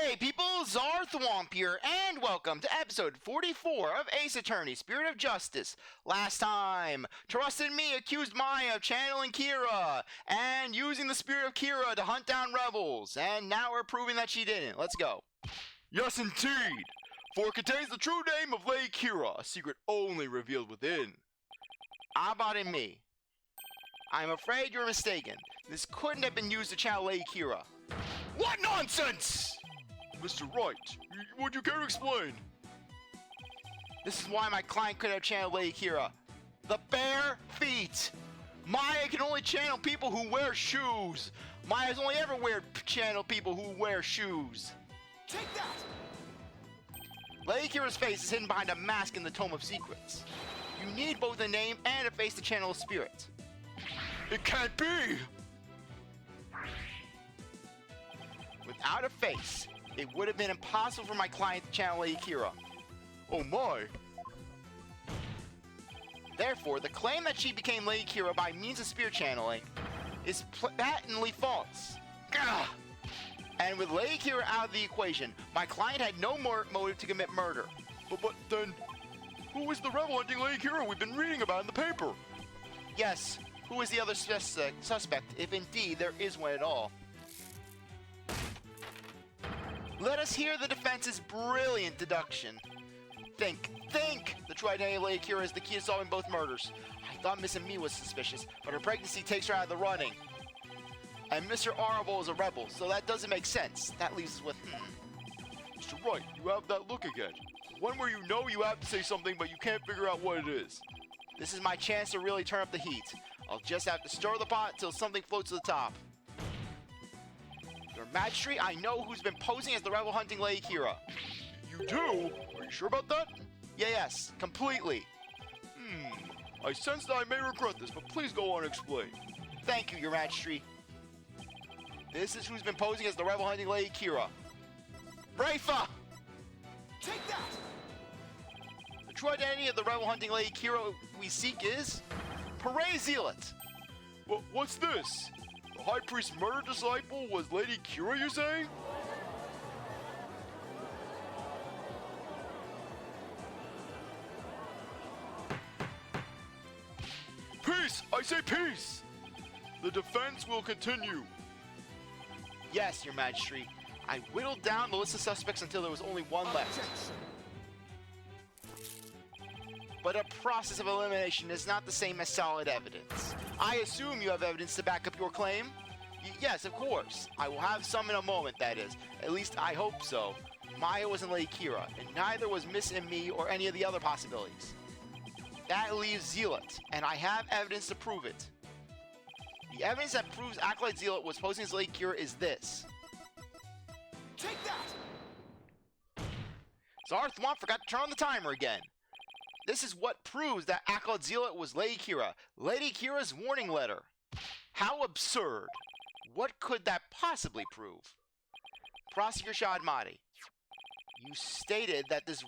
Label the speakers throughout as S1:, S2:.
S1: Hey people, CzarThwomp here, and welcome to episode 44 of Ace Attorney, Spirit of Justice. Last time, Trust in Me accused Maya of channeling Kira, and using the spirit of Kira to hunt down rebels, and now we're proving that she didn't. Let's go. Yes indeed, for it contains the true name of Lady Kira, a secret only revealed within. Abad and me. I'm afraid you're mistaken. This couldn't have been used to channel Lady Kira. What nonsense! Mr. Wright, would you care to explain? This is why my client could have channeled Lady Kira. The bare feet! Maya can only channel people who wear shoes! Maya's only ever channeled people who wear shoes!
S2: Take that!
S1: Lady Kira's face is hidden behind a mask in the Tome of Secrets. You need both a name and a face to channel a spirit. It can't be! Without a face, it would have been impossible for my client to channel Lady Kira. Oh my! Therefore, the claim that she became Lady Kira by means of spirit channeling is patently false. Gah! And with Lady Kira out of the equation, my client had no more motive to commit murder. But then, who is the rebel hunting Lady Kira we've been reading about in the paper? Yes, who is the other suspect, if indeed there is one at all? Let us hear the defense's brilliant deduction. Think! The true identity of Lady Kira is the key to solving both murders. I thought Miss Me was suspicious, but her pregnancy takes her out of the running. And Mr. Honorable is a rebel, so that doesn't make sense. That leaves us with, Mr. Wright, you have that look again. One where you know you have to say something, but you can't figure out what it is. This is my chance to really turn up the heat. I'll just have to stir the pot till something floats to the top. Your Majesty, I know who's been posing as the rebel hunting Lady Kira. You do? Are you sure about that? Yes, completely. I sense that I may regret this, but please go on and explain. Thank you, Your Majesty. This is who's been posing as the rebel hunting Lady Kira. Rafa!
S2: Take that!
S1: The true identity of the rebel hunting Lady Kira we seek is... Parade Zealot! What's this? The High Priest's murder disciple was Lady Kira, you say? Peace! I say peace! The defense will continue. Yes, Your Majesty. I whittled down the list of suspects until there was only one left. But a process of elimination is not the same as solid evidence. I assume you have evidence to back up your claim? Yes, of course. I will have some in a moment, that is. At least I hope so. Maya wasn't Lady Kira, and neither was Miss and Me or any of the other possibilities. That leaves Zealot, and I have evidence to prove it. The evidence that proves Acolyte Zealot was posing as Lady Kira is this.
S2: Take that!
S1: CzarThwomp forgot to turn on the timer again. This is what proves that Acolyte Zealot was Lady Kira. Lady Kira's warning letter. How absurd. What could that possibly prove? Prosecutor Shadmati, you stated that this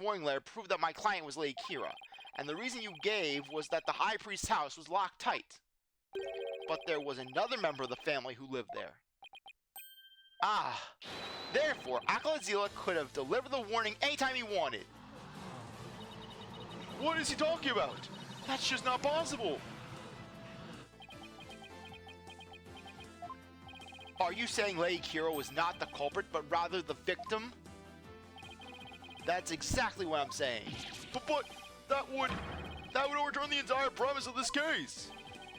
S1: warning letter proved that my client was Lady Kira, and the reason you gave was that the High Priest's house was locked tight. But there was another member of the family who lived there. Therefore, Acolyte Zealot could have delivered the warning anytime he wanted. What is he talking about? That's just not possible. Are you saying Lady Kira was not the culprit, but rather the victim? That's exactly what I'm saying. But that would overturn the entire premise of this case.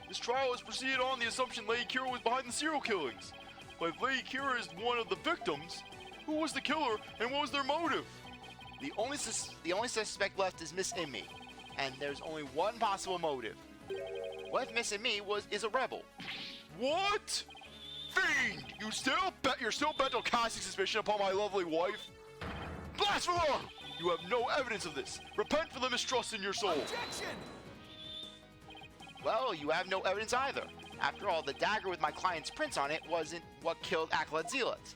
S1: This trial has proceeded on the assumption Lady Kira was behind the serial killings. But if Lady Kira is one of the victims, who was the killer and what was their motive? The only suspect left is Miss Immi, and there's only one possible motive. What if Miss Immi is a rebel? What? Fiend! You're still bent on casting suspicion upon my lovely wife? Blasphemer! You have no evidence of this. Repent for the mistrust in your soul.
S2: Objection!
S1: Well, you have no evidence either. After all, the dagger with my client's prints on it wasn't what killed Acolyte Zealot.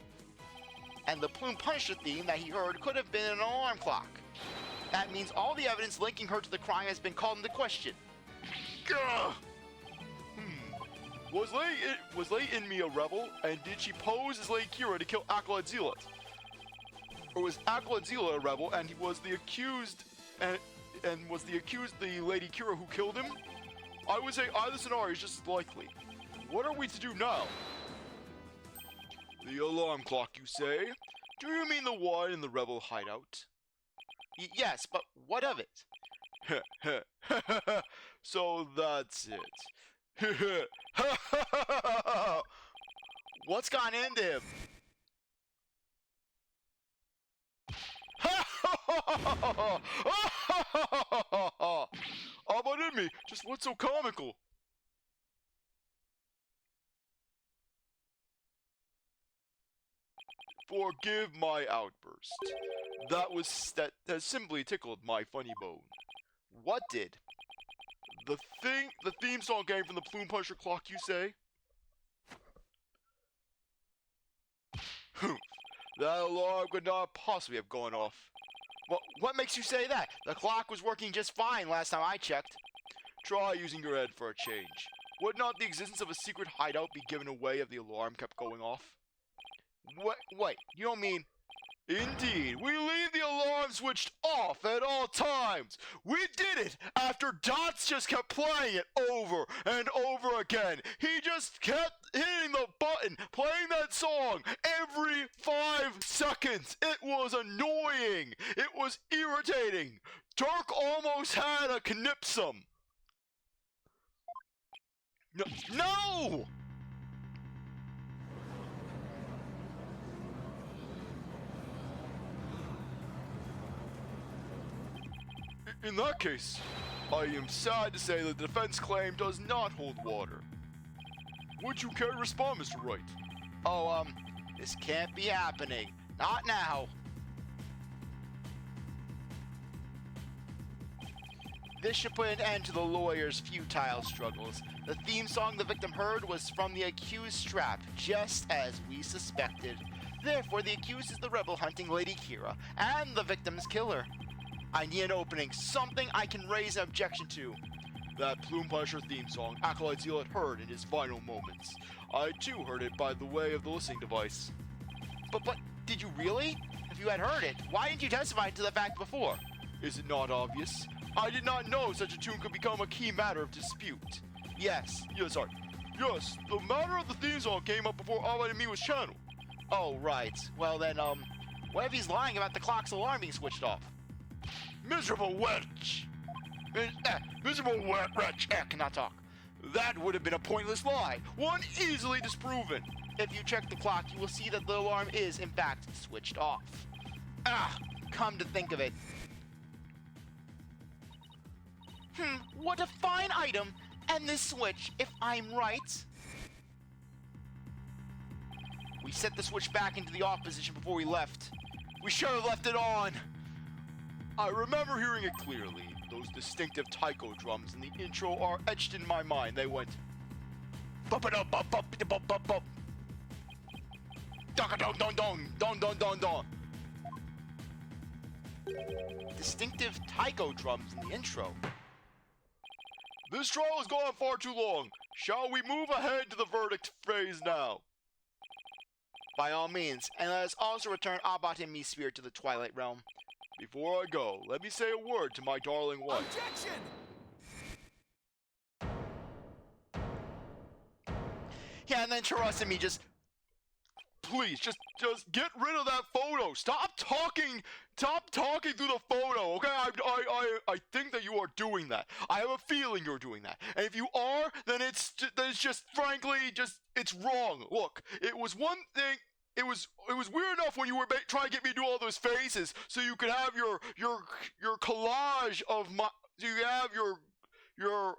S1: And the plume punisher theme that he heard could have been an alarm clock. That means all the evidence linking her to the crime has been called into question. Gah! Was Lady In Me a rebel, and did she pose as Lady Kira to kill Acolyte Zealot? Or was Acolyte a rebel and he was the accused and was the accused the Lady Kira who killed him? I would say either scenario is just as likely. What are we to do now? The alarm clock, you say? Do you mean the one in the rebel hideout? Yes, but what of it? So that's it. What's gone into him? Oh, but in me, just what's so comical? Forgive my outburst. That has simply tickled my funny bone. What did? The theme song came from the Plume Puncher clock, you say? Humph. That alarm could not possibly have gone off. What makes you say that? The clock was working just fine last time I checked. Try using your head for a change. Would not the existence of a secret hideout be given away if the alarm kept going off? Wait, you don't mean... Indeed, we leave the alarm switched off at all times. We did it after Dots just kept playing it over and over again. He just kept hitting the button, playing that song every 5 seconds. It was annoying. It was irritating. Dhurke almost had a knipsum. No! In that case, I am sad to say that the defense claim does not hold water. Would you care to respond, Mr. Wright? Oh, this can't be happening. Not now. This should put an end to the lawyer's futile struggles. The theme song the victim heard was from the accused strap, just as we suspected. Therefore, the accused is the rebel hunting Lady Kira, and the victim's killer. I need an opening, something I can raise an objection to. That Plume Punisher theme song Acolyte Zealot heard in his final moments. I too heard it by the way of the listening device. But did you really? If you had heard it, why didn't you testify to the fact before? Is it not obvious? I did not know such a tune could become a key matter of dispute. Yes, the matter of the theme song came up before All and Me was channeled. Oh, right. Well then, what if he's lying about the clock's alarm being switched off? Miserable wretch! Miserable wretch! Cannot talk. That would have been a pointless lie, one easily disproven. If you check the clock, you will see that the alarm is, in fact, switched off. Come to think of it. What a fine item! And this switch, if I'm right. We set the switch back into the off position before we left. We should have left it on. I remember hearing it clearly. Those distinctive taiko drums in the intro are etched in my mind. They went... Distinctive taiko drums in the intro. This trial has gone far too long. Shall we move ahead to the verdict phase now? By all means, and let us also return Abbat and Me's spirit to the Twilight Realm. Before I go, let me say a word to my darling wife.
S2: Objection!
S1: Yeah, and then Taras and me just... Please, just get rid of that photo. Stop talking through the photo, okay? I think that you are doing that. I have a feeling you're doing that. And if you are, then it's just frankly, it's wrong. Look, it was one thing... It was weird enough when you were trying to get me to do all those faces, so you could have your collage of my, so you have your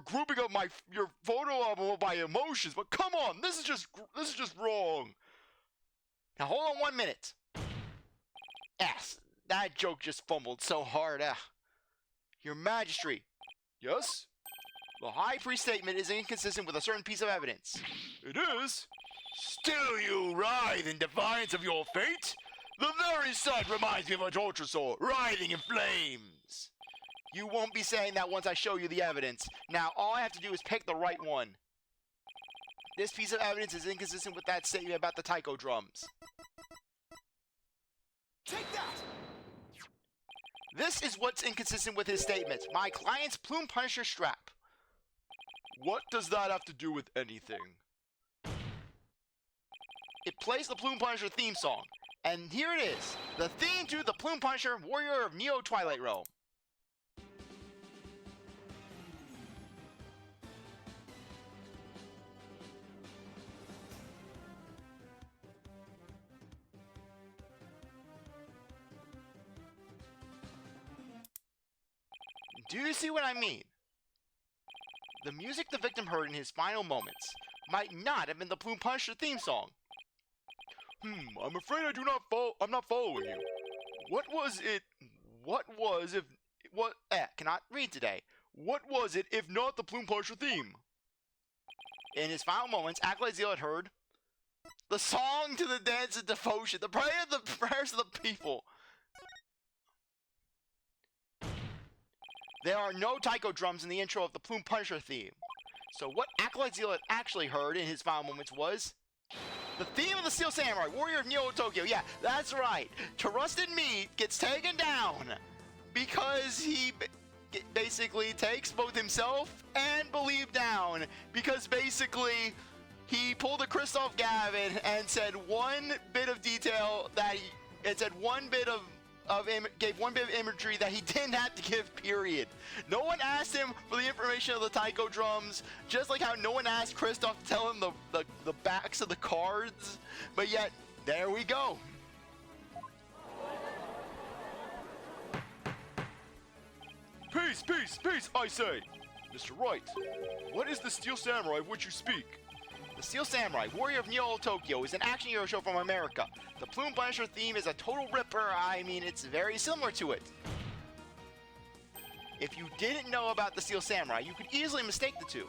S1: grouping of your photo album of my emotions. But come on, this is just wrong. Now hold on 1 minute. Yes, that joke just fumbled so hard. Your Majesty. Yes? The High Priest statement is inconsistent with a certain piece of evidence. It is? Still you writhe in defiance of your fate? The very sight reminds me of a torture sore, writhing in flames. You won't be saying that once I show you the evidence. Now, all I have to do is pick the right one. This piece of evidence is inconsistent with that statement about the taiko drums.
S2: Take that!
S1: This is what's inconsistent with his statements. My client's Plume Punisher strap. What does that have to do with anything? It plays the Plume Punisher theme song. And here it is. The theme to the Plume Punisher, Warrior of Neo Twilight Realm. Do you see what I mean? The music the victim heard in his final moments might not have been the Plume Punisher theme song. I'm afraid I'm not following you. What was it, cannot read today. What was it if not the Plume Punisher theme? In his final moments, Acolyte Zeal had heard the song to the dance of devotion, the prayers of the people. There are no taiko drums in the intro of the Plume Punisher theme. So what Acolyte Zeal had actually heard in his final moments was the theme of the Steel Samurai, Warrior of Neo Tokyo. Yeah, that's right. Trusted Me gets taken down because he basically takes both himself and Believe down. Because basically he pulled a Christoph Gavin and said one bit of detail that gave one bit of imagery that he didn't have to give, period. No one asked him for the information of the taiko drums, just like how no one asked Christoph to tell him the backs of the cards, but yet, there we go.
S3: Peace, peace, peace, I say! Mr. Wright, what is the Steel Samurai of which you speak?
S1: The Steel Samurai, Warrior of Neo Tokyo, is an action hero show from America. The Plume Punisher theme is a total ripper. I mean, it's very similar to it. If you didn't know about the Steel Samurai, you could easily mistake the two.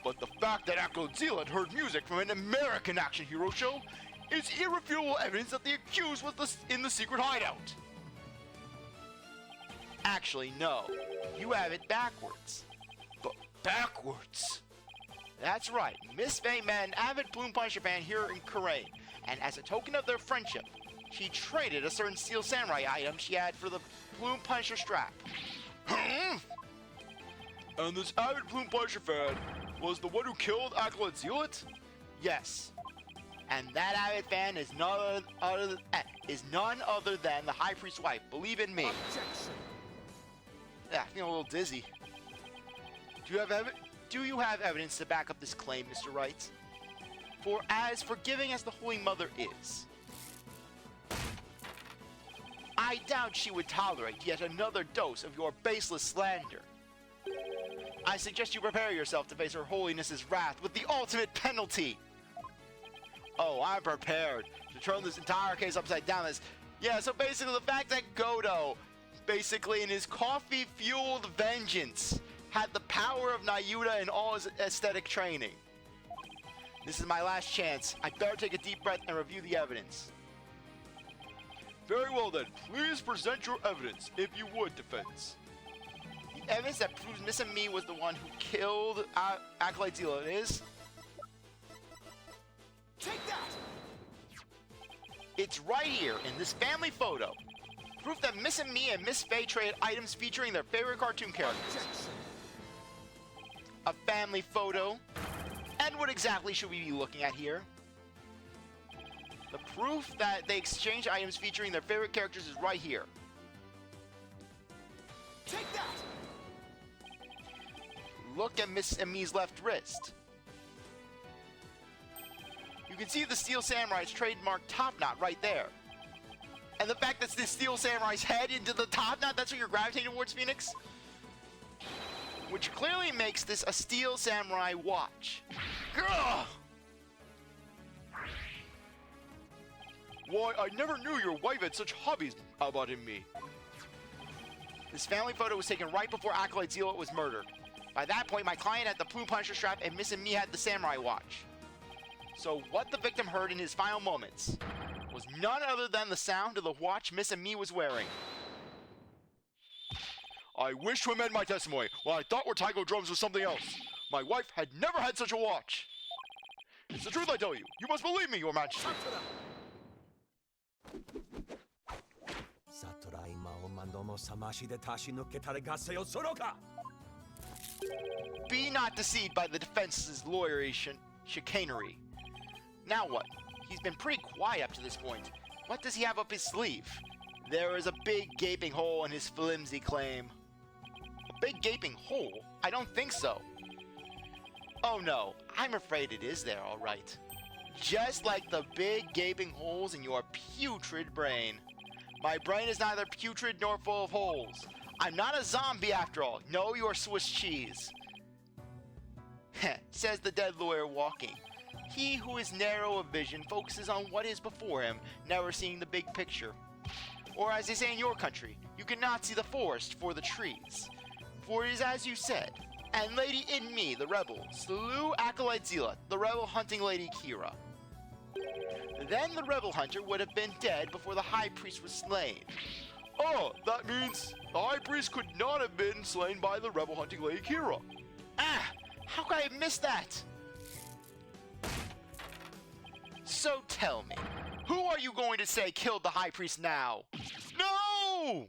S3: But the fact that Acolyte Zeal had heard music from an American action hero show is irrefutable evidence that the accused was in the secret hideout.
S1: Actually, no. You have it backwards.
S3: But backwards?
S1: That's right. Miss Faye met an avid Plume Punisher fan here in Korea, and as a token of their friendship, she traded a certain Steel Samurai item she had for the Plume Punisher strap.
S3: And this avid Plume Punisher fan was the one who killed Acolyte Zeal?
S1: Yes. And that avid fan is none other than the High Priest's wife. Believe in me.
S2: Objection.
S1: Yeah, I feel a little dizzy. Do you have evidence to back up this claim, Mr. Wright? For as forgiving as the Holy Mother is, I doubt she would tolerate yet another dose of your baseless slander. I suggest you prepare yourself to face Her Holiness's wrath with the ultimate penalty. Oh, I'm prepared to turn this entire case upside down. Yeah, so basically the fact that Godo, basically in his coffee-fueled vengeance, had the power of Nahyuta in all his aesthetic training. This is my last chance. I better take a deep breath and review the evidence.
S3: Very well then, please present your evidence, if you would, defense.
S1: The evidence that proves Miss and Me was the one who killed Acolyte Zeal is...
S2: Take that!
S1: It's right here in this family photo. Proof that Miss and Me and Miss Faye traded items featuring their favorite cartoon characters.
S2: Objection.
S1: A family photo. And what exactly should we be looking at here? The proof that they exchanged items featuring their favorite characters is right here.
S2: Take that!
S1: Look at Miss and Me's left wrist. You can see the Steel Samurai's trademark top knot right there. And the fact that this Steel Samurai's head into the top knot, that's what you're gravitating towards, Phoenix? Which clearly makes this a Steel Samurai watch. Ugh!
S3: Why, I never knew your wife had such hobbies about me.
S1: This family photo was taken right before Acolyte Zeal was murdered. By that point, my client had the Plume Punisher strap and Miss and Me had the Samurai watch. So what the victim heard in his final moments was none other than the sound of the watch Miss and Me was wearing.
S3: I wish to amend my testimony. What I thought were taiko drums was something else. My wife had never had such a watch. It's the truth I tell you. You must believe me, Your Majesty.
S2: Shut it up.
S1: Be not deceived by the defense's lawyery chicanery. Now what? He's been pretty quiet up to this point. What does he have up his sleeve? There is a big gaping hole in his flimsy claim. A big gaping hole? I don't think so. Oh no, I'm afraid it is there, all right. Just like the big gaping holes in your putrid brain. My brain is neither putrid nor full of holes. I'm not a zombie after all. No, you're Swiss cheese. Heh, says the dead lawyer walking. He who is narrow of vision focuses on what is before him, never seeing the big picture. Or as they say in your country, you cannot see the forest for the trees. For it is as you said, and Lady in me, the rebel, slew Acolyte Zealot, the rebel hunting Lady Kira. Then the rebel hunter would have been dead before the high priest was slain.
S3: Oh, that means the high priest could not have been slain by the rebel hunting Lady Kira.
S1: Ah! How could I have missed that? So tell me, who are you going to say killed the high priest now? No!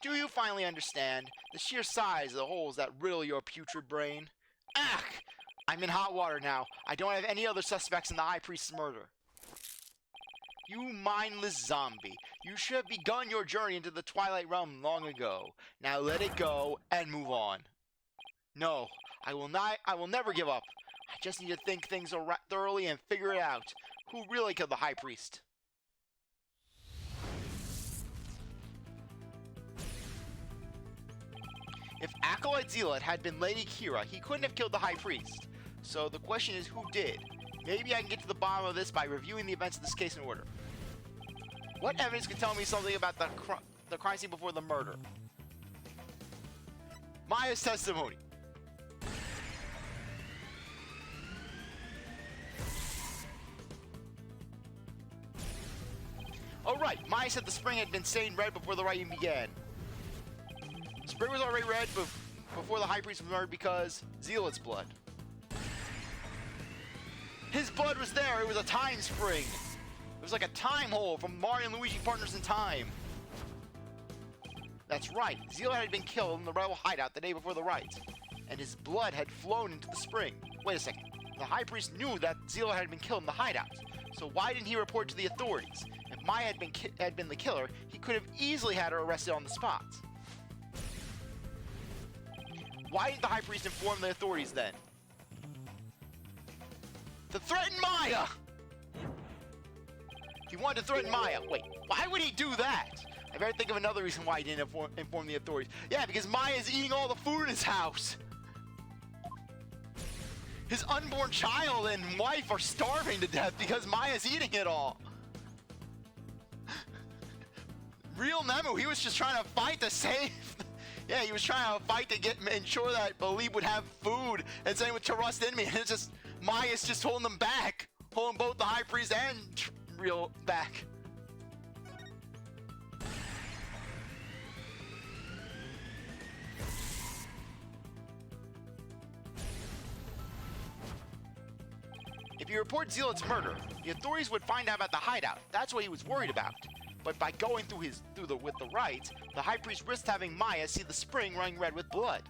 S1: Do you finally understand the sheer size of the holes that riddle your putrid brain? Ah! I'm in hot water now. I don't have any other suspects in the high priest's murder. You mindless zombie. You should have begun your journey into the Twilight Realm long ago. Now let it go and move on. No, I will never give up. I just need to think things thoroughly and figure it out. Who really killed the high priest? If Acolyte Zealot had been Lady Kira, he couldn't have killed the high priest. So the question is, who did? Maybe I can get to the bottom of this by reviewing the events of this case in order. What evidence can tell me something about the crime scene before the murder? Maya's testimony. Oh right, Maya said the spring had been stained red before the writing began. The spring was already red before the high priest was murdered because Zealot's blood. His blood was there. It was a time spring. It was like a time hole from Mario and Luigi Partners in Time. That's right. Zealot had been killed in the rebel hideout the day before the rite, and his blood had flown into the spring. Wait a second. The high priest knew that Zealot had been killed in the hideout, so why didn't he report to the authorities? If Maya had been the killer, he could have easily had her arrested on the spot. Why didn't the high priest inform the authorities then? To threaten Maya! He wanted to threaten Maya. Wait, why would he do that? I better think of another reason why he didn't inform the authorities. Yeah, because Maya's eating all the food in his house. His unborn child and wife are starving to death because Maya's eating it all. Real Nemu, he was just trying to fight to save... Yeah, he was trying to fight to ensure that Believe would have food, and same with Trust in Me, and it's just... Maya's just holding them back. Holding both the high priest and Real back. If you report Zealot's murder, the authorities would find out about the hideout. That's what he was worried about. But by going with the rite, the high priest risked having Maya see the spring running red with blood.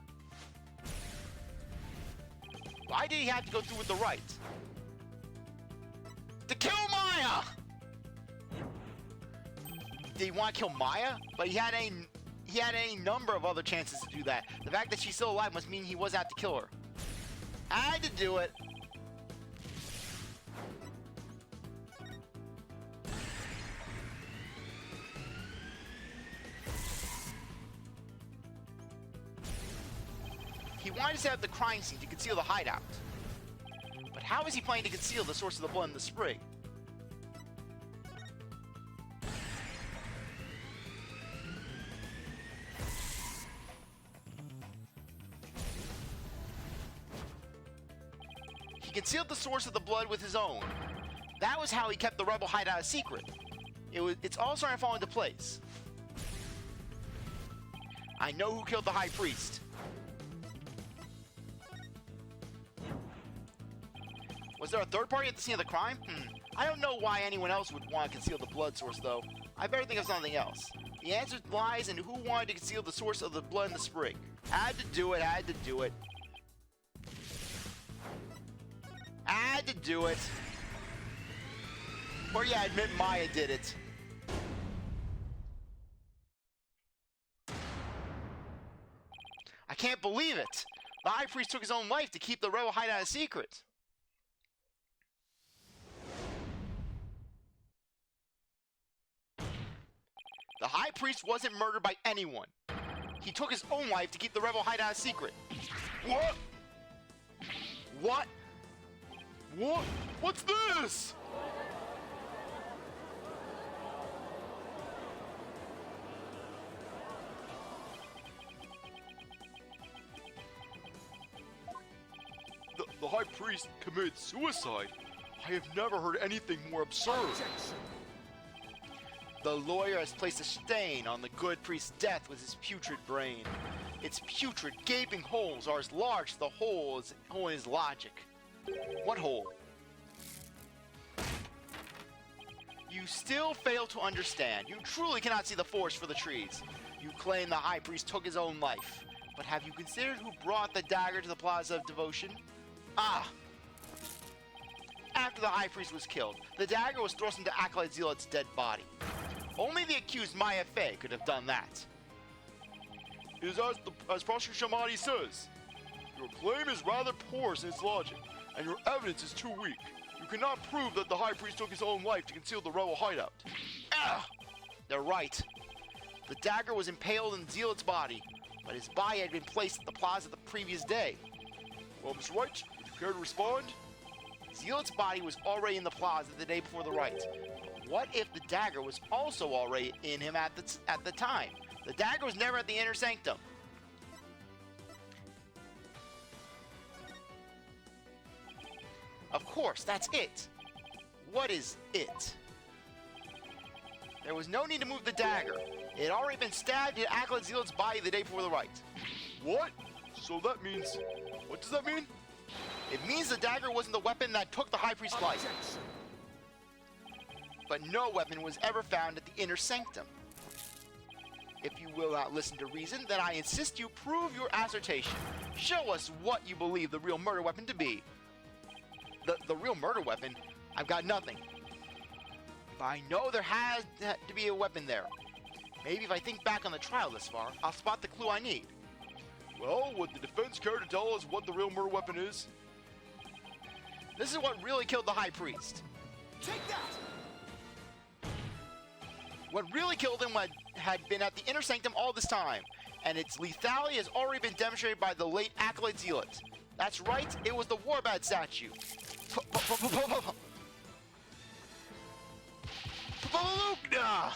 S1: Why did he have to go through with the rite? To kill Maya! Did he want to kill Maya? But he had a number of other chances to do that. The fact that she's still alive must mean he wasn't out to kill her. I had to do it. He wanted to set up the crime scene to conceal the hideout. But how is he planning to conceal the source of the blood in the spring? He concealed the source of the blood with his own. That was how he kept the rebel hideout a secret. It's all starting to fall into place. I know who killed the high priest. Was there a third party at the scene of the crime? I don't know why anyone else would want to conceal the blood source, though. I better think of something else. The answer lies in who wanted to conceal the source of the blood in the spring. Had to do it, had to do it. Had to do it. Or yeah, admit Maya did it. I can't believe it! The High Priest took his own life to keep the rebel hideout a secret. The High Priest wasn't murdered by anyone. He took his own life to keep the rebel hideout a secret. What? What?
S3: What? What's this? The High Priest committed suicide? I have never heard anything more absurd.
S2: Objection.
S1: The lawyer has placed a stain on the good priest's death with his putrid brain. Its putrid, gaping holes are as large as the hole in his logic. What hole? You still fail to understand. You truly cannot see the forest for the trees. You claim the High Priest took his own life. But have you considered who brought the dagger to the Plaza of Devotion? Ah! After the High Priest was killed, the dagger was thrust into Acolyte Zealot's dead body. Only the accused Maya Fey could have done that.
S3: It is as Prosecutor Shamadi says. Your claim is rather porous in its logic, and your evidence is too weak. You cannot prove that the High Priest took his own life to conceal the rebel hideout.
S1: Ah! They're right. The dagger was impaled in Zealot's body, but his body had been placed at the plaza the previous day.
S3: Well, Mr. White, would you care to respond?
S1: Zealot's body was already in the plaza the day before the rite. What if the dagger was also already in him at the time? The dagger was never at the inner sanctum. Of course, that's it. What is it? There was no need to move the dagger. It had already been stabbed in Acolyte Zealot's body the day before the rite.
S3: What? So that means... What does that mean?
S1: It means the dagger wasn't the weapon that took the High Priest's life.
S2: Objection.
S1: But no weapon was ever found at the inner sanctum. If you will not listen to reason, then I insist you prove your assertion. Show us what you believe the real murder weapon to be. The real murder weapon? I've got nothing. But I know there has to be a weapon there. Maybe if I think back on the trial this far, I'll spot the clue I need.
S3: Well, would the defense care to tell us what the real murder weapon is?
S1: This is what really killed the High Priest.
S2: Take that!
S1: What really killed him had been at the inner sanctum all this time, and its lethality has already been demonstrated by the late Acolyte Zealot. That's right, it was the Warbat statue. Palukna!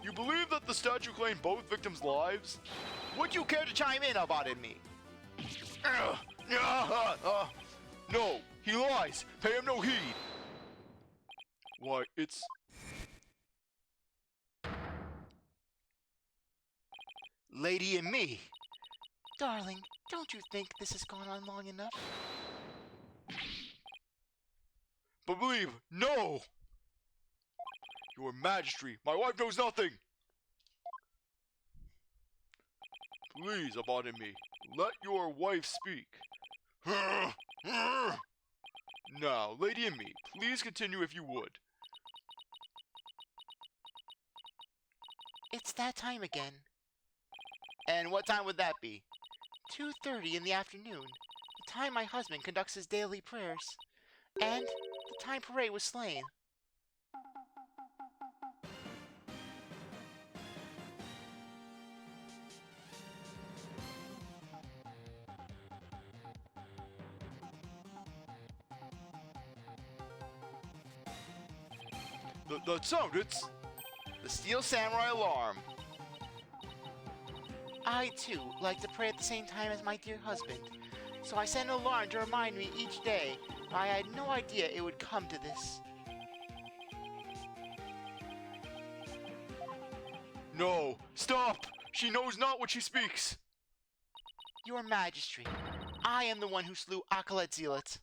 S3: You believe that the statue claimed both victims' lives?
S1: Would you care to chime in about it, me?
S3: No, he lies. Pay him no heed. Why, it's...
S1: Lady and me. Darling, don't you think this has gone on long enough?
S3: But believe, no! Your Majesty, my wife knows nothing! Please, Abademi, let your wife speak. Now, Lady and me, please continue if you would.
S1: It's that time again. And what time would that be? 2:30 in the afternoon, the time my husband conducts his daily prayers, and the time Parade was slain.
S3: That sound, it's...
S1: The Steel Samurai alarm. I, too, like to pray at the same time as my dear husband, so I send an alarm to remind me each day, but I had no idea it would come to this.
S3: No, stop! She knows not what she speaks!
S1: Your Majesty, I am the one who slew Acolyte Zealot.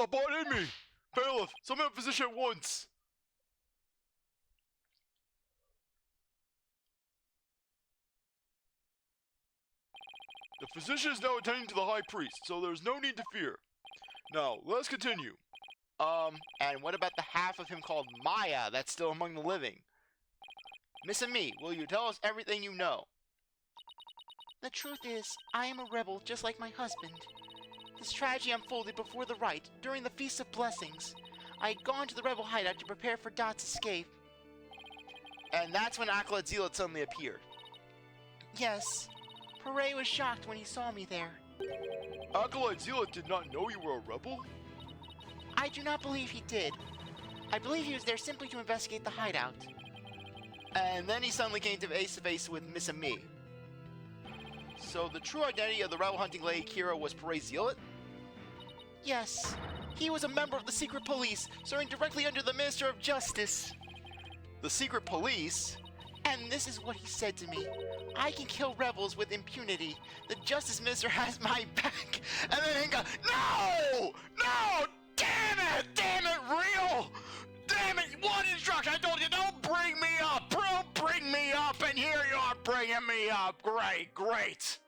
S3: Abort me! Bailiff, summon a physician at once! The physician is now attending to the high priest, so there's no need to fear. Now, let's continue.
S1: And what about the half of him called Maya that's still among the living? Miss Me, will you tell us everything you know? The truth is, I am a rebel just like my husband. This tragedy unfolded before the rite, during the Feast of Blessings. I had gone to the rebel hideout to prepare for Dot's escape. And that's when Acolyte Zealot suddenly appeared. Yes. Hooray was shocked when he saw me there.
S3: Acolyte Zealot did not know you were a rebel?
S1: I do not believe he did. I believe he was there simply to investigate the hideout. And then he suddenly came to face-to-face with Miss Me. So the true identity of the rebel hunting lady Kira was Hooray Zealot? Yes. He was a member of the secret police, serving directly under the Minister of Justice. The secret police? And this is what he said to me. I can kill rebels with impunity. The Justice Minister has my back. And then he goes, no! No! Damn it, real! Damn it, one instruction, I told you, don't bring me up! Don't bring me up, and here you are bringing me up. Great.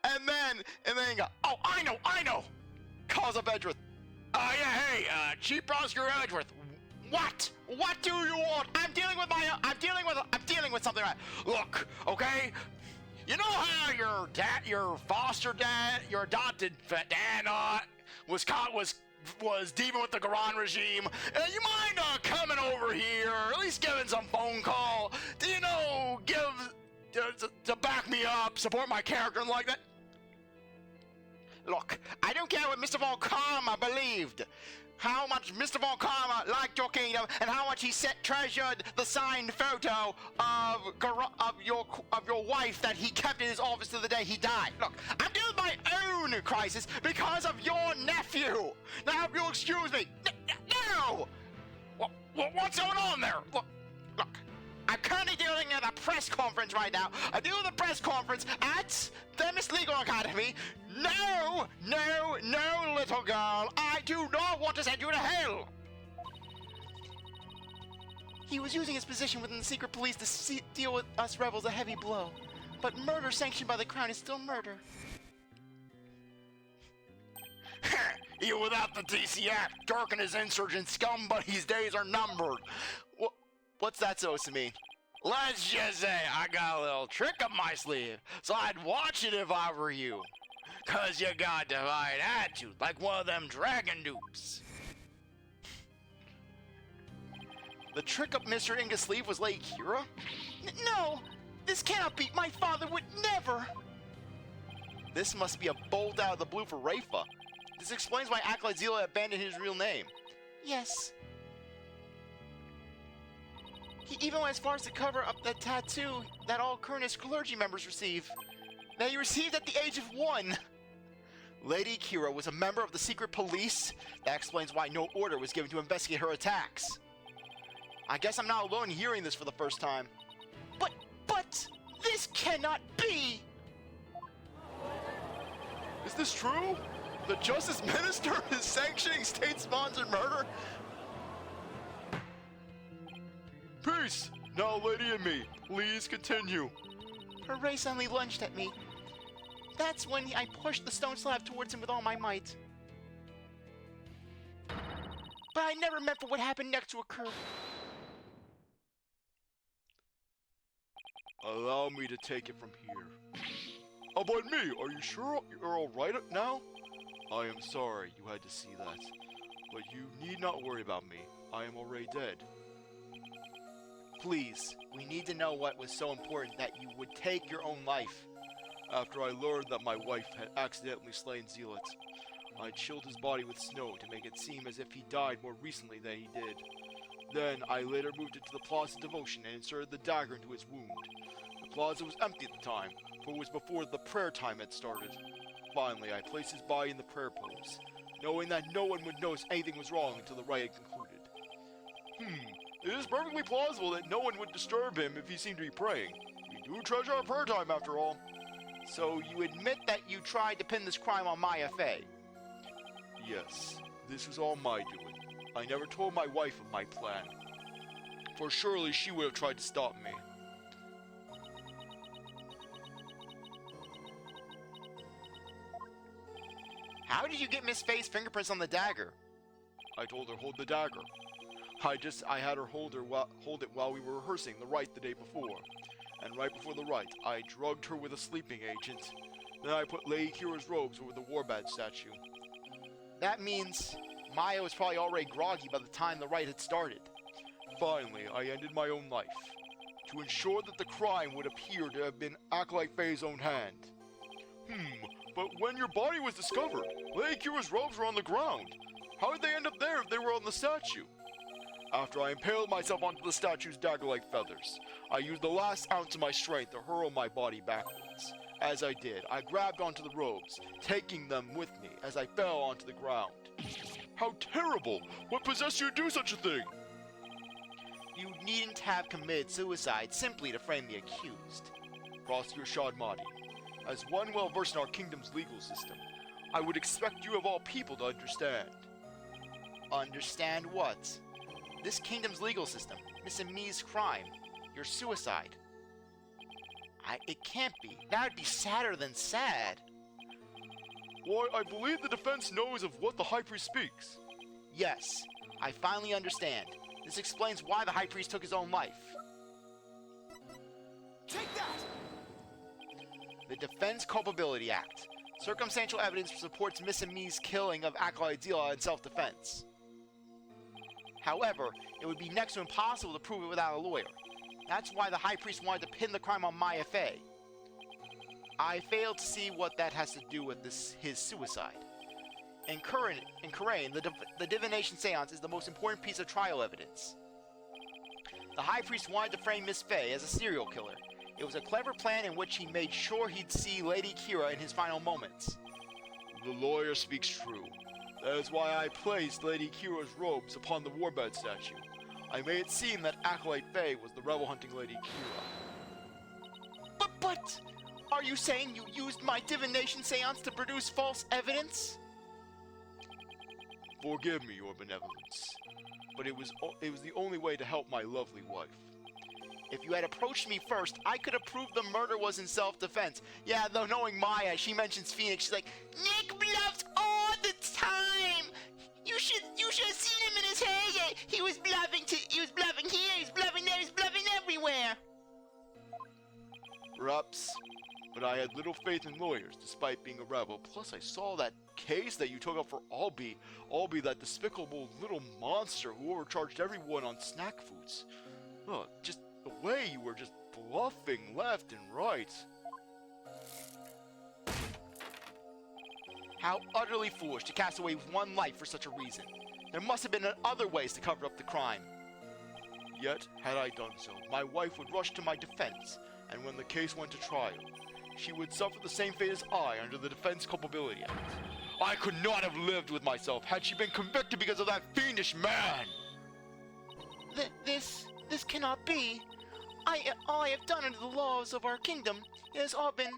S1: and then he goes, oh, I know! Calls up Edgeworth. Chief Prosecutor Edgeworth. What? What do you want? I'm dealing with something. Look, okay? You know how your foster dad, your adopted dad, was dealing with the Garan regime? You mind coming over here, at least giving some phone call? Do you know, to back me up, support my character and like that? Look, I don't care what Mr. Von Karma believed. How much Mr. Von Karma liked your kingdom, and how much he treasured the signed photo of your wife that he kept in his office to the day he died. Look, I'm dealing with my own crisis because of your nephew. Now, if you'll excuse me. No! What's going on there? Look. I'm currently dealing at a press conference right now. I deal with a press conference at Themis Legal Academy. No, little girl. I do not want to send you to hell. He was using his position within the secret police to deal with us rebels a heavy blow. But murder sanctioned by the crown is still murder. Even without the DCF, Dhurke and his insurgent scum buddies' days are numbered. What's that supposed to mean? Let's just say I got a little trick up my sleeve, so I'd watch it if I were you. Cause you got divine attitude, like one of them dragon dupes. The trick up Mr. Inga's sleeve was Lady Kira? No! This cannot be! My father would never! This must be a bolt out of the blue for Rafa. This explains why Acolyte Zealot abandoned his real name. Yes. He even went as far as to cover up the tattoo that all Kurnus clergy members receive. That he received at the age of 1. Lady Kira was a member of the secret police. That explains why no order was given to investigate her attacks. I guess I'm not alone hearing this for the first time. But, this cannot be!
S3: Is this true? The Justice Minister is sanctioning state-sponsored murder? Peace! Now, Lady and me, please continue.
S1: Hooray suddenly lunged at me. That's when I pushed the stone slab towards him with all my might. But I never meant for what happened next to occur.
S3: Allow me to take it from here. About me, are you sure you're alright now? I am sorry you had to see that, but you need not worry about me. I am already dead.
S1: Please, we need to know what was so important that you would take your own life.
S3: After I learned that my wife had accidentally slain Zealot, I chilled his body with snow to make it seem as if he died more recently than he did. Then I later moved it to the Plaza Devotion and inserted the dagger into his wound. The plaza was empty at the time, for it was before the prayer time had started. Finally, I placed his body in the prayer pose, knowing that no one would notice anything was wrong until the rite had concluded. It is perfectly plausible that no one would disturb him if he seemed to be praying. We do treasure our prayer time, after all.
S1: So you admit that you tried to pin this crime on Maya Fey?
S3: Yes, this was all my doing. I never told my wife of my plan, for surely she would have tried to stop me.
S1: How did you get Miss Fey's fingerprints on the dagger?
S3: I told her hold the dagger. I had her hold it while we were rehearsing the rite the day before. And right before the rite, I drugged her with a sleeping agent. Then I put Lady Kira's robes over the warband statue.
S1: That means Maya was probably already groggy by the time the rite had started.
S3: Finally, I ended my own life, to ensure that the crime would appear to have been Acolyte Faye's own hand. But when your body was discovered, Lady Kira's robes were on the ground. How did they end up there if they were on the statue? After I impaled myself onto the statue's dagger-like feathers, I used the last ounce of my strength to hurl my body backwards. As I did, I grabbed onto the robes, taking them with me as I fell onto the ground. How terrible! What possessed you to do such a thing?
S1: You needn't have committed suicide simply to frame the accused.
S3: Prosecutor Shadmati, as one well-versed in our kingdom's legal system, I would expect you of all people to understand.
S1: Understand what? This kingdom's legal system, Miss Ami's crime, your suicide. It can't be. That would be sadder than sad.
S3: Why, I believe the defense knows of what the High Priest speaks.
S1: Yes, I finally understand. This explains why the High Priest took his own life.
S2: Take that!
S1: The Defense Culpability Act. Circumstantial evidence supports Miss Ami's killing of Acolyte Zila in self-defense. However, it would be next to impossible to prove it without a lawyer. That's why the High Priest wanted to pin the crime on Maya Fey. I failed to see what that has to do with his suicide. In Kurain, the divination seance is the most important piece of trial evidence. The High Priest wanted to frame Miss Fey as a serial killer. It was a clever plan in which he made sure he'd see Lady Kira in his final moments.
S3: The lawyer speaks true. That is why I placed Lady Kira's robes upon the warband statue. I made it seem that Acolyte Faye was the rebel-hunting Lady Kira.
S1: But, are you saying you used my divination seance to produce false evidence?
S3: Forgive me, your benevolence, but it was the only way to help my lovely wife.
S1: If you had approached me first, I could have proved the murder was in self-defense. Yeah, though knowing Maya, she mentions Phoenix, she's like, Nick bluffs all the time! You should have seen him in his heyday! He was bluffing he was bluffing here, he was bluffing there, he was bluffing everywhere!
S3: Perhaps, but I had little faith in lawyers, despite being a rebel. Plus, I saw that case that you took up for Albie, that despicable little monster who overcharged everyone on snack foods. Oh, just the way you were just bluffing left and right.
S1: How utterly foolish to cast away one life for such a reason. There must have been other ways to cover up the crime.
S3: Yet, had I done so, my wife would rush to my defense, and when the case went to trial, she would suffer the same fate as I under the Defense Culpability Act. I could not have lived with myself had she been convicted because of that fiendish man!
S1: This cannot be. All I have done under the laws of our kingdom has all been...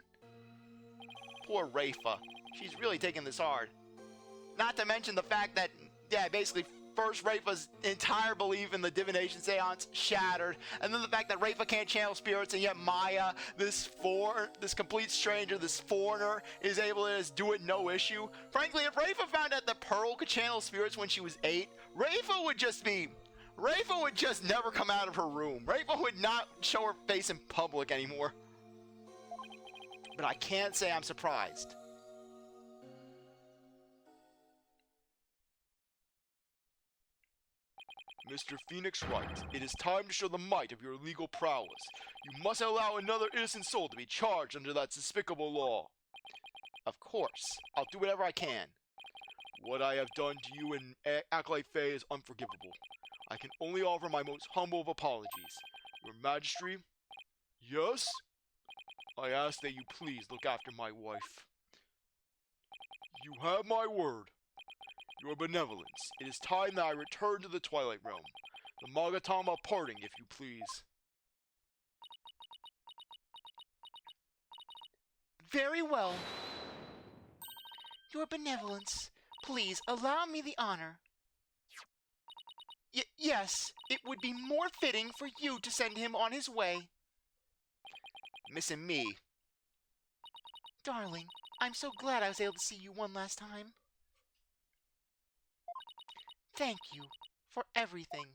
S1: Poor Rafa. She's really taking this hard. Not to mention the fact that, yeah, basically first Rafa's entire belief in the divination seance shattered, and then the fact that Rafa can't channel spirits, and yet Maya, this complete stranger, this foreigner, is able to just do it no issue. Frankly, if Rafa found out that Pearl could channel spirits when she was 8, Rafa would just never come out of her room. Rafa would not show her face in public anymore. But I can't say I'm surprised.
S3: Mr. Phoenix Wright, it is time to show the might of your legal prowess. You must allow another innocent soul to be charged under that despicable law.
S1: Of course. I'll do whatever I can.
S3: What I have done to you and Acolyte Faye is unforgivable. I can only offer my most humble of apologies. Your Majesty, yes? I ask that you please look after my wife. You have my word. Your benevolence. It is time that I return to the Twilight Realm. The Magatama parting, if you please.
S1: Very well. Your benevolence, please allow me the honor. Yes, it would be more fitting for you to send him on his way. Missing me. Darling, I'm so glad I was able to see you one last time. Thank you for everything.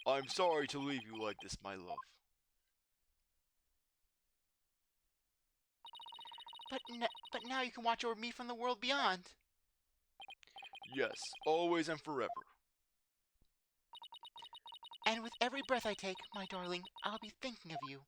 S3: I'm sorry to leave you like this, my love.
S1: But now you can watch over me from the world beyond.
S3: Yes, always and forever.
S1: And with every breath I take, my darling, I'll be thinking of you.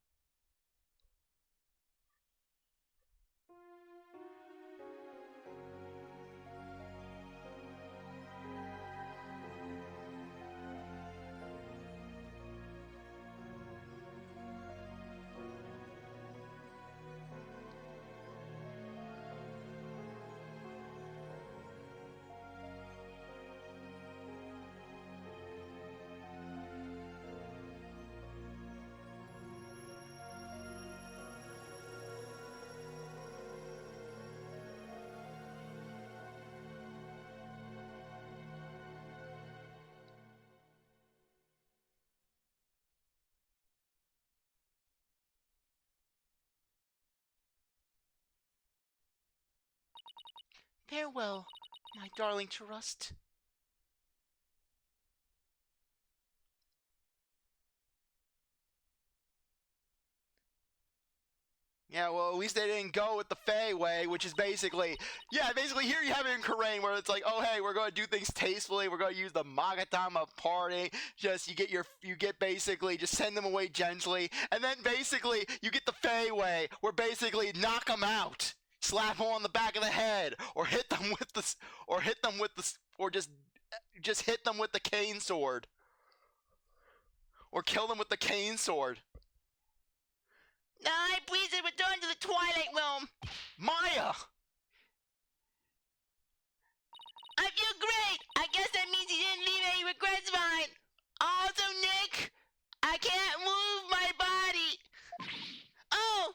S1: Farewell, my darling Trust. Yeah, well, at least they didn't go with the Fey way, which is basically here you have it in Karain, where it's like, oh, hey, we're going to do things tastefully, we're going to use the Magatama party, just, you get basically, just send them away gently, and then basically, you get the Fey way, where basically, knock them out, slap them on the back of the head, or hit them with the, or just hit them with the cane sword, or kill them with the cane sword. I please return to the Twilight Realm. Maya! I feel great! I guess that means he didn't leave any regrets behind. Also, Nick, I can't move my body. Oh,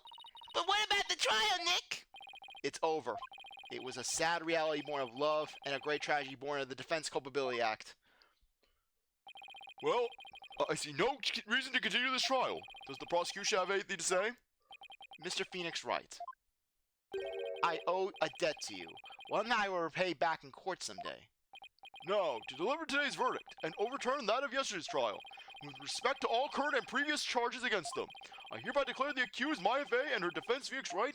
S1: but what about the trial, Nick? It's over. It was a sad reality born of love and a great tragedy born of the Defense Culpability Act.
S3: Well, I see no reason to continue this trial. Does the prosecution have anything to say?
S1: Mr. Phoenix Wright, I owe a debt to you, one that I will repay back in court someday.
S3: Now, to deliver today's verdict and overturn that of yesterday's trial, with respect to all current and previous charges against them, I hereby declare the accused Maya Fey and her defense Phoenix Wright.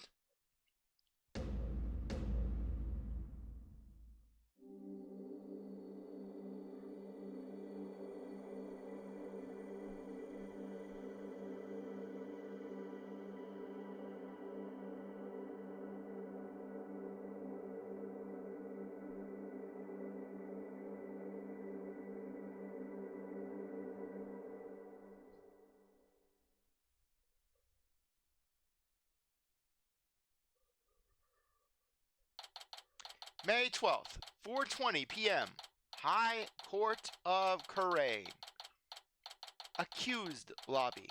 S1: May 12th, 4:20 p.m. High Court of Karain. Accused lobby.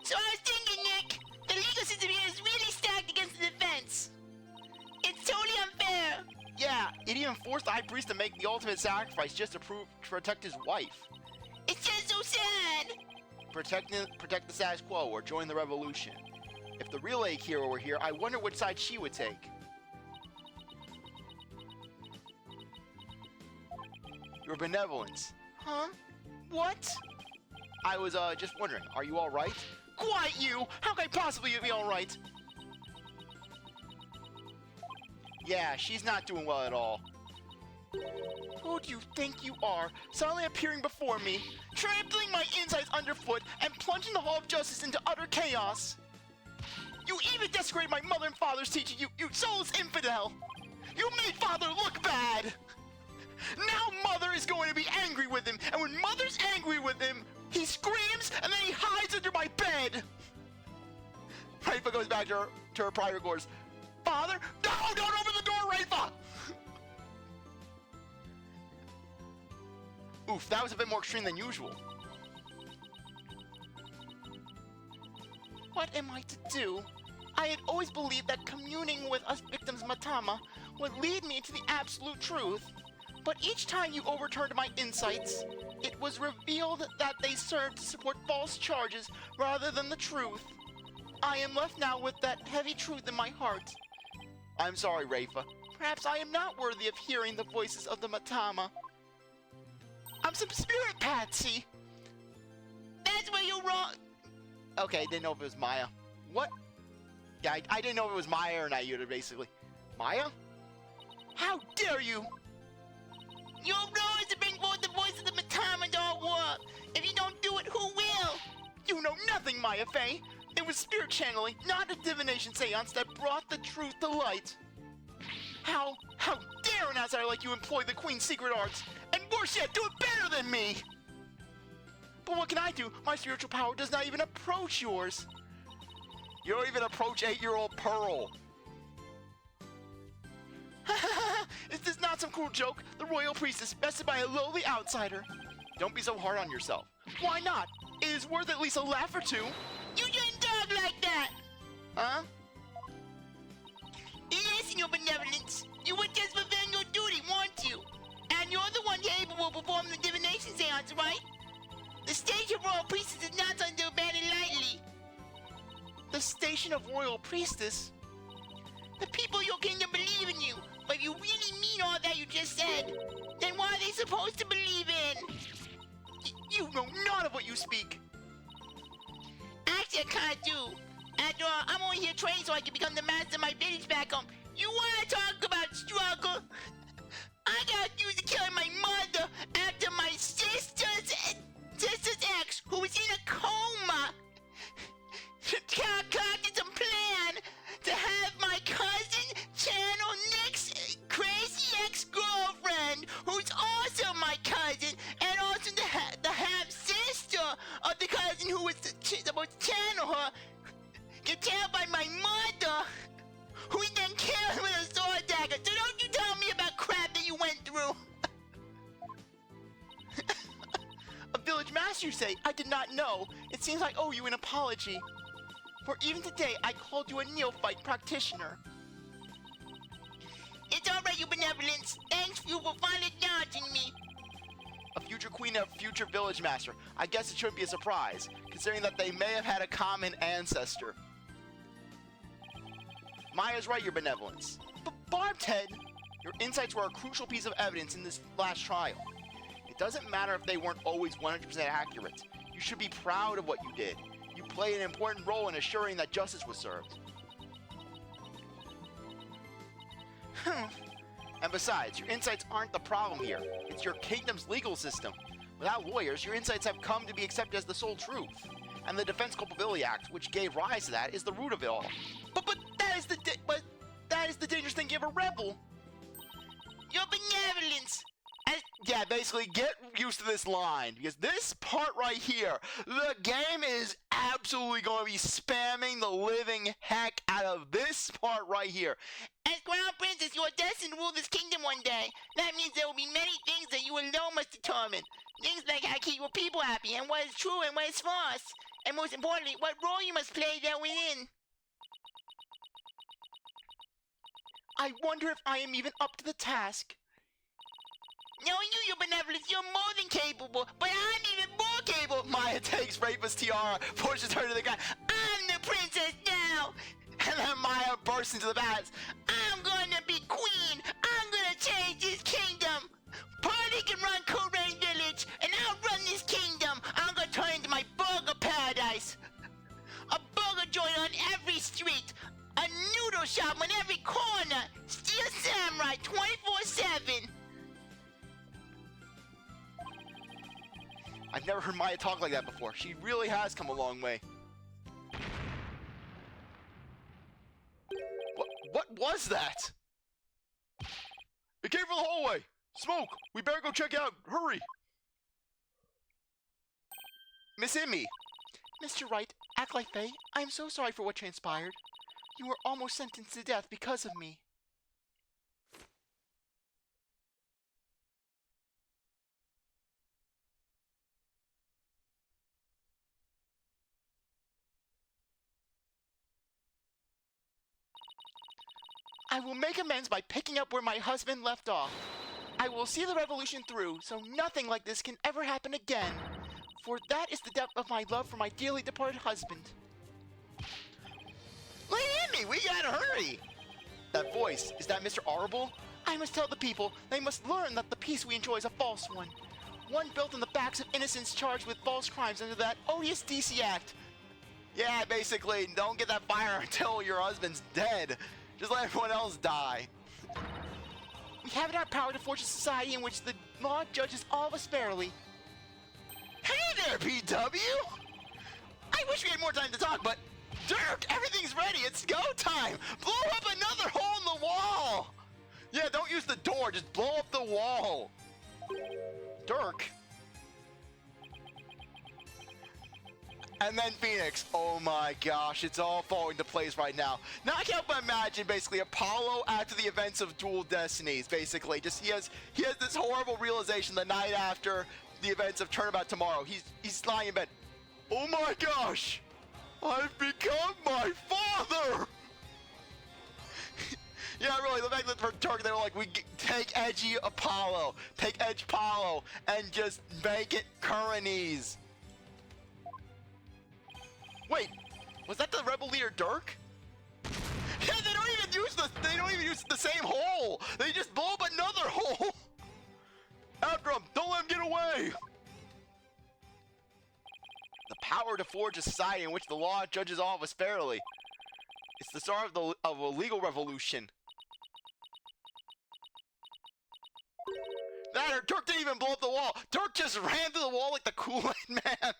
S1: So I was thinking, Nick, the legal system here is really stacked against the defense. It's totally unfair. Yeah, it even forced the High Priest to make the ultimate sacrifice just to protect his wife. It's just so sad. Protect the status quo or join the revolution. If the real Akira were here, I wonder which side she would take. Your benevolence. Huh? What? I was, just wondering, are you alright? Quiet you! How can I possibly be alright? Yeah, she's not doing well at all. Who do you think you are, suddenly appearing before me, trampling my insides underfoot, and plunging the Hall of Justice into utter chaos? You even desecrated my mother and father's teaching, you soulless infidel! You made Father look bad! Now Mother is going to be angry with him, and when Mother's angry with him, he screams and then he hides under my bed! Raifa goes back to her prior gourds. Father? No! Don't open the door, Raifa! Oof, that was a bit more extreme than usual. What am I to do? I had always believed that communing with us victims' Matama would lead me to the absolute truth. But each time you overturned my insights, it was revealed that they served to support false charges rather than the truth. I am left now with that heavy truth in my heart. I'm sorry, Raifa. Perhaps I am not worthy of hearing the voices of the Matama. I'm some spirit patsy. That's where you're wrong. Okay, didn't know if it was Maya. What? Yeah, I didn't know if it was Maya or Nahyuta, basically. Maya? How dare you! Your role is to bring forth the voice of the Matama to our world. If you don't do it, who will? You know nothing, Maya Fey. It was spirit channeling, not a divination seance that brought the truth to light. How dare an outsider like you employ the Queen's secret arts, and worse yet, do it better than me! But what can I do? My spiritual power does not even approach yours. You don't even approach 8-year-old Pearl. Is this not some cruel joke? The royal priestess bested by a lowly outsider. Don't be so hard on yourself. Why not? It is worth at least a laugh or two. You didn't talk like that! Huh? Yes, your benevolence. You were just fulfilling your duty, weren't you? And you're the one capable of performing the divination seance, right? The station of royal priestess is not something to abandon lightly. The station of royal priestess? The people of your kingdom believe in you. But if you really mean all that you just said, then what are they supposed to believe in? You know none of what you speak. Actually, I kinda do. After all, I'm only here training so I can become the master of my village back home. You wanna talk about struggle? I got accused of killing my mother after my sister's ex, who was in a coma, concocted some plan to have my cousin channel Nick's crazy ex-girlfriend, who's also my cousin, and also the half-sister of the cousin who was supposed to channel her, get channeled by my mother, who then killed with a sword dagger. So don't you tell me about crap that you went through. A village master, you say? I did not know. It seems I owe you an apology. For even today, I called you a neophyte practitioner. It's alright, your benevolence. Thanks you for finally acknowledging me. A future queen and a future village master. I guess it shouldn't be a surprise, considering that they may have had a common ancestor. Maya's right, your benevolence. But Barbted, your insights were a crucial piece of evidence in this last trial. It doesn't matter if they weren't always 100% accurate. You should be proud of what you did. You played an important role in assuring that justice was served. And besides, your insights aren't the problem here. It's your kingdom's legal system. Without lawyers, your insights have come to be accepted as the sole truth. And the Defense Culpability Act, which gave rise to that, is the root of it all. But that is the dangerous thing to give a rebel. Your benevolence. Yeah, basically, get used to this line, because this part right here, the game is absolutely going to be spamming the living heck out of this part right here. As Crown Princess, you are destined to rule this kingdom one day. That means there will be many things that you alone must determine. Things like how to keep your people happy, and what is true and what is false. And most importantly, what role you must play therein. I wonder if I am even up to the task. Knowing you, your benevolence, you're more than capable, but I'm even more capable. Maya takes Raifa's tiara, pushes her to the ground. I'm the princess now. And then Maya bursts into the baths. I'm gonna be queen. I'm gonna change this kingdom. Party can run Korean village, and I'll run this kingdom. I'm gonna turn into my burger paradise. A burger joint on every street. A noodle shop on every corner. Steel samurai 24/7. I've never heard Maya talk like that before. She really has come a long way. What was that?
S3: It came from the hallway! Smoke! We better go check out! Hurry!
S1: Miss Emmy! Mr. Wright, act like Faye. I am so sorry for what transpired. You were almost sentenced to death because of me. I will make amends by picking up where my husband left off. I will see the revolution through, so nothing like this can ever happen again. For that is the depth of my love for my dearly departed husband. Lady Emmy, we gotta hurry! That voice, is that Mr. Arable? I must tell the people, they must learn that the peace we enjoy is a false one. One built on the backs of innocents charged with false crimes under that odious DC Act. Yeah, basically, don't get that fire until your husband's dead. Just let everyone else die. We have it in our power to forge a society in which the law judges all of us fairly. Hey there, PW! I wish we had more time to talk, but Dhurke, everything's ready. It's go time. Blow up another hole in the wall. Yeah, don't use the door. Just blow up the wall. Dhurke. And then Phoenix. Oh my gosh, it's all falling into place right now. Now I can't but imagine basically Apollo after the events of Dual Destinies. Basically, just he has this horrible realization the night after the events of Turnabout Tomorrow. He's lying in bed. Oh my gosh, I've become my father. Yeah, really, the fact that for Dhurke they were like, take edgy Apollo, take Edge Apollo, and just make it Kuranese. Wait, was that the rebel leader Dhurke? Yeah, they don't even use the same hole. They just blow up another hole. After him, don't let him get away. The power to forge a society in which the law judges all of us fairly. It's the start of a legal revolution. That or Dhurke didn't even blow up the wall. Dhurke just ran through the wall like the Kool-Aid Man.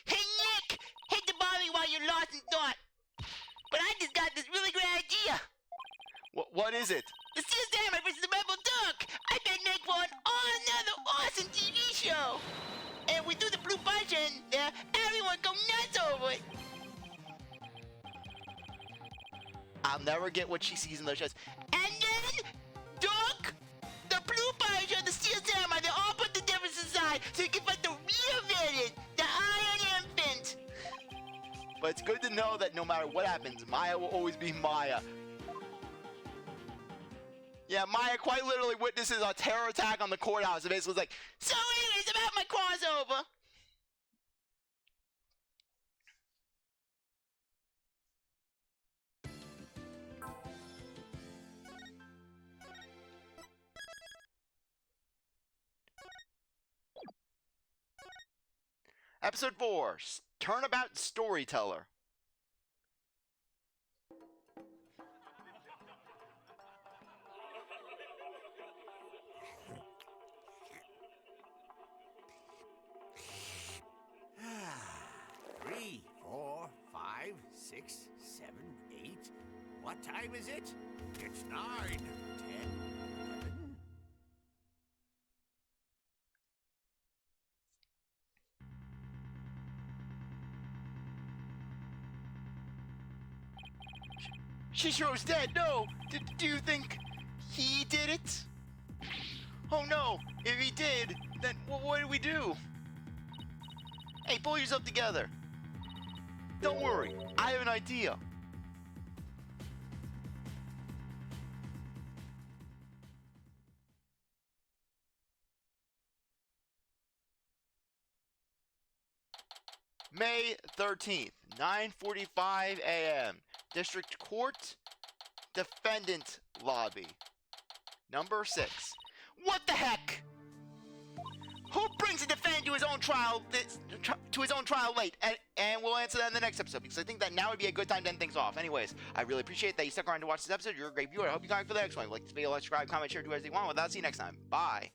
S4: Hey Nick! Hate to bother you while you're lost in thought, but I just got this really great idea!
S1: What is it?
S4: The Steel Samurai vs. the Rebel Duck! I bet make for another awesome TV show! And we do the blue bunch and everyone go nuts over it!
S1: I'll never get what she sees in those shows.
S4: And then, Duck, the blue bunch and the Steel Samurai, they all put the differences aside so you can fight the real villain, the Iron Infant!
S1: But it's good to know that no matter what happens, Maya will always be Maya. Yeah, Maya quite literally witnesses a terror attack on the courthouse. It basically is like,
S4: so anyways, about my crossover.
S1: Episode 4, Turnabout Storyteller.
S2: Three, 4, 5, 6, 7, 8. What time is it? It's 9, 10, 11.
S1: Shishiro's dead. No. Do you think he did it? Oh no. If he did, then what do we do? Hey, pull yourself together. Don't worry. I have an idea. May 13th, 9:45 a.m. District Court, Defendant Lobby. Number 6. What the heck? Who brings a defendant to his own trial late? And we'll answer that in the next episode, because I think that now would be a good time to end things off. Anyways, I really appreciate that you stuck around to watch this episode. You're a great viewer. I hope you come back for the next one. If you like this video, like, subscribe, comment, share, do as you want. With that, see you next time. Bye.